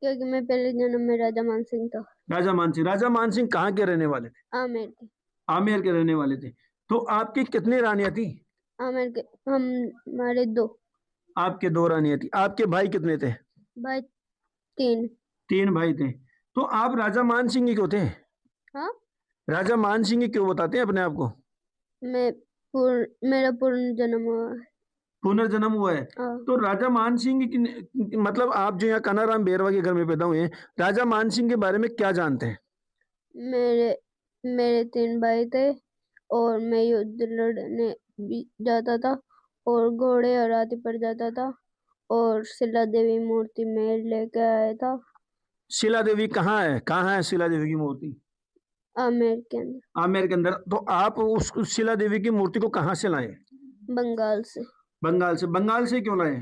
क्योंकि मैं पहले जन्म में राजा मानसिंह था। राजा मानसिंह कहाँ के रहने वाले थे? आमेर के। आमेर के रहने वाले थे। तो आपकी कितनी रानियां थी? आमेर के हम हमारे दो। आपके दो रानियां थी। आपके भाई कितने थे? भाई तीन। तीन भाई थे। तो आप राजा मानसिंह ही क्यों थे? हाँ। राजा मानसिंह ही क्यों बताते हैं अपने आप को? मेरा पूर्ण जन्म हुआ है। पुनर्जन्म हुआ है। हाँ। तो राजा मानसिंह की मतलब आप जो यहाँ कानाराम बेरवा के घर में पैदा हुए हैं, राजा मानसिंह के बारे में क्या जानते हैं? मेरे मेरे तीन भाई थे और मैं युद्ध लड़ने भी जाता था और घोड़े और हाथी पर जाता था और शिला देवी मूर्ति में लेके आया था। शिला देवी कहाँ है शिला देवी की मूर्ति? आमेर के अंदर। आमेर के अंदर। तो आप उस शिला देवी की मूर्ति को कहाँ से लाए? बंगाल से। बंगाल से। बंगाल से क्यों लाए?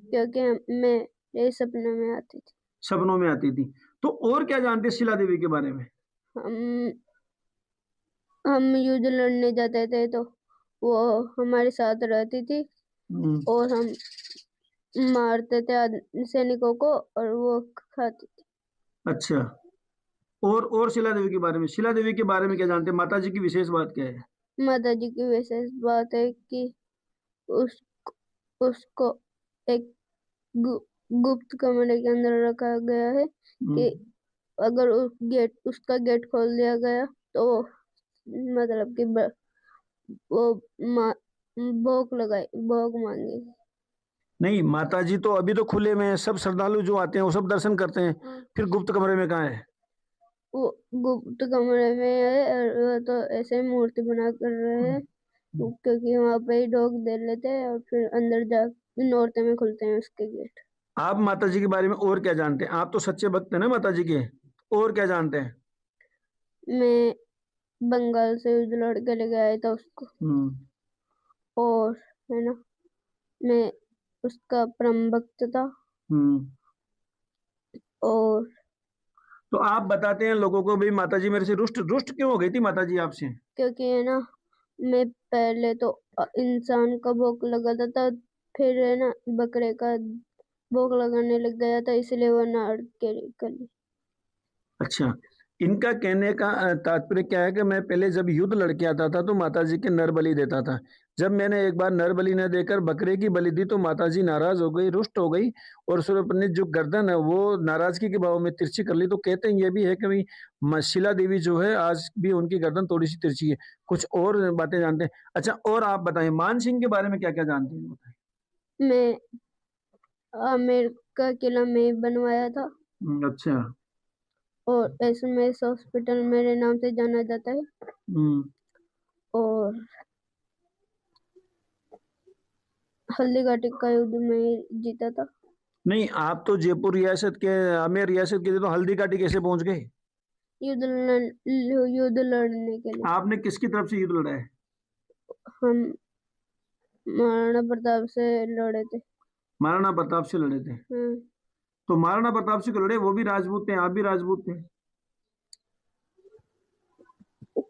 क्योंकि मेरे सपने में आती थी। सपनों में आती थी। तो और क्या जानते हैं शिला देवी के बारे में? हम हम युद्ध लड़ने जाते थे तो वो हमारे साथ रहती थी हम्म, और हम मारते थे सैनिकों को और वो खाती थी। अच्छा। और शिला देवी के बारे में, शिला देवी के बारे में क्या जानते हैं? माता जी की विशेष बात क्या है? माता जी की विशेष बात है कि उस उसको एक गुप्त कमरे के अंदर रखा गया है कि हम्म, अगर उसका गेट खोल दिया गया तो मतलब कि वो मा, भोग मांगेगी। नहीं, माता जी तो अभी तो खुले में है, सब श्रद्धालु जो आते हैं वो सब दर्शन करते हैं। हाँ। फिर गुप्त कमरे में कहाँ है? वो गुप्त कमरे में है और वो तो ऐसे ही मूर्ति बना कर रहे हैं क्योंकि वहां पे ही लोग दे लेते हैं और फिर अंदर जा नौरते में खुलते हैं उसके गेट। आप माता जी के बारे में और क्या जानते हैं? आप तो सच्चे भक्त हैं ना माता जी के। और क्या जानते हैं? मैं बंगाल से उस लड़के लेके आया था उसको हम्म। और है ना मैं उसका परम भक्त था। हम्म। और तो आप बताते हैं लोगों को, भाई माता जी मेरे से रुष्ट रुष्ट क्यों हो गई थी माता जी आपसे? क्योंकि है ना मैं पहले तो इंसान का भोग लगाता था फिर है ना बकरे का भोग लगाने लग गया था इसलिए वो नाड़ के गली। अच्छा। इनका कहने का तात्पर्य क्या है कि मैं पहले जब युद्ध लड़के आता था तो माता जी के नर बलि देता था। जब मैंने एक बार नर बलि न देकर बकरे की बलि दी तो माता जी नाराज हो गई, रुष्ट हो गई, और फिर अपनी जो गर्दन है वो नाराजगी के भाव में तिरछी कर ली। तो कहते हैं ये भी है कि भाई शिला देवी जो है आज भी उनकी गर्दन थोड़ी सी तिरछी है। कुछ और बातें जानते हैं? अच्छा, और आप बताएं मान सिंह के बारे में क्या क्या जानते हैं, बताएं। मैं आमेर का किला में बनवाया था अच्छा। और एसएमएस हॉस्पिटल मेरे नाम से जाना जाता है हम्म। और हल्दी घाटी का युद्ध में जीता था। नहीं, आप तो जयपुर रियासत के, आमेर रियासत के थे, तो हल्दी घाटी कैसे पहुंच गए? युद्ध लड़ने के लिए। आपने किसकी तरफ से युद्ध लड़ा है? हम महाराणा प्रताप से लड़े थे। महाराणा प्रताप से लड़े थे। हाँ। तो महाराणा प्रताप से क्यों लड़े? वो भी राजपूत थे, आप भी राजपूत थे।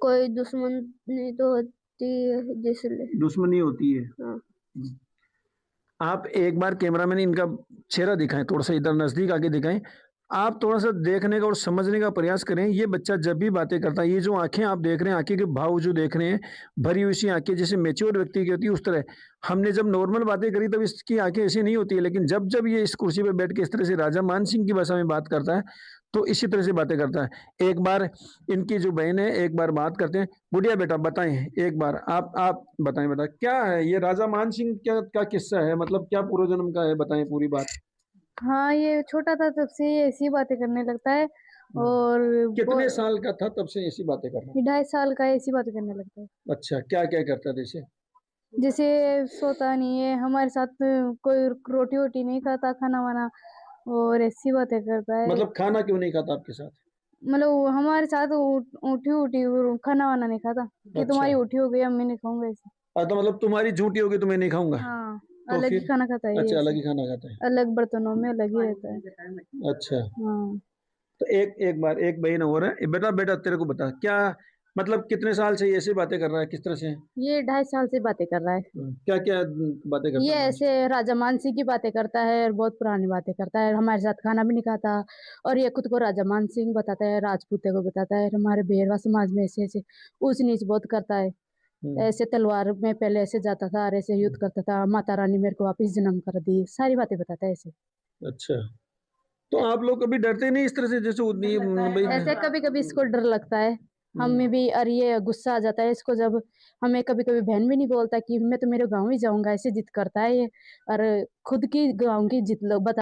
कोई दुश्मनी तो होती है जिसलिए। दुश्मनी होती है। हाँ। आप एक बार कैमरामैन इनका चेहरा दिखाएं, थोड़ा सा इधर नजदीक आके दिखाएं। आप थोड़ा सा देखने का और समझने का प्रयास करें। ये बच्चा जब भी बातें करता है, ये जो आंखें आप देख रहे हैं, आंखें के भाव जो देख रहे हैं, भरी हुई सी आंखें जैसे मेच्योर व्यक्ति की होती है उस तरह। हमने जब नॉर्मल बातें करी तब इसकी आंखें ऐसी नहीं होती है, लेकिन जब जब ये इस कुर्सी पे बैठ के इस तरह से राजा मान सिंह की भाषा में बात करता है तो इसी तरह से बातें करता है। एक बार इनकी जो बहन है, एक बार बात करते हैं। बुढ़िया बेटा बताएं, एक बार आप बताएं बेटा, क्या है ये राजा मान सिंह क्या किस्सा है? मतलब क्या पूर्व जन्म का है, बताएं पूरी बात। हाँ, ये छोटा था तब से ये ऐसी बातें करने लगता है और कितने साल का था तब से ऐसी बातें कर रहा ये 2.5 साल का ऐसी बातें करने लगता है। है? अच्छा, क्या क्या करता था जैसे? जैसे सोता नहीं है हमारे साथ, कोई रोटी वोटी नहीं खाता, खाना वाना, और ऐसी बातें करता है। मतलब खाना क्यों नहीं खाता आपके साथ? मतलब वो हमारे साथ उठी उठी खाना वाना नहीं खाता कि अच्छा। तुम्हारी उठी हो गई अब मैं नहीं खाऊंगा ऐसे। तो मतलब तुम्हारी झूठी होगी तो मैं नहीं खाऊंगा? हाँ, तो अलग ही फिर? खाना खाता है ये अच्छा, अलग ऐसे, ही खाना खाता है। अलग बर्तनों में अलग ही रहता है। अच्छा। हाँ। तो एक एक बार एक बहन और है। बेटा बेटा तेरे को बता, क्या मतलब कितने साल से ये ऐसी बातें कर रहा है, किस तरह से? ये 2.5 साल से बातें कर रहा है। क्या क्या बातें करता ये है? ऐसे राजा मानसिंह की बातें करता है और बहुत पुरानी बातें करता है, हमारे साथ खाना भी नहीं खाता और ये खुद को राजा मानसिंह बताता है, राजपूते को बताता है, हमारे बेरवा समाज में ऐसे ऐसे ऊंच नीच बहुत करता है। ऐसे तलवार में पहले ऐसे जाता था और ऐसे युद्ध करता था, माता रानी मेरे को वापिस जन्म कर दी, सारी बातें बताता है ऐसे। अच्छा, तो आप लोग कभी डरते नहीं इस तरह से, जैसे उतनी भाई? ऐसे कभी कभी इसको डर लगता है हमें भी, और ये गुस्सा आ जाता है इसको जब हमें कभी कभी बहन भी नहीं बोलता कि मैं तो मेरे गाँव ही जाऊंगा, ऐसे जिद करता है ये और खुद की गाँव की जिद बता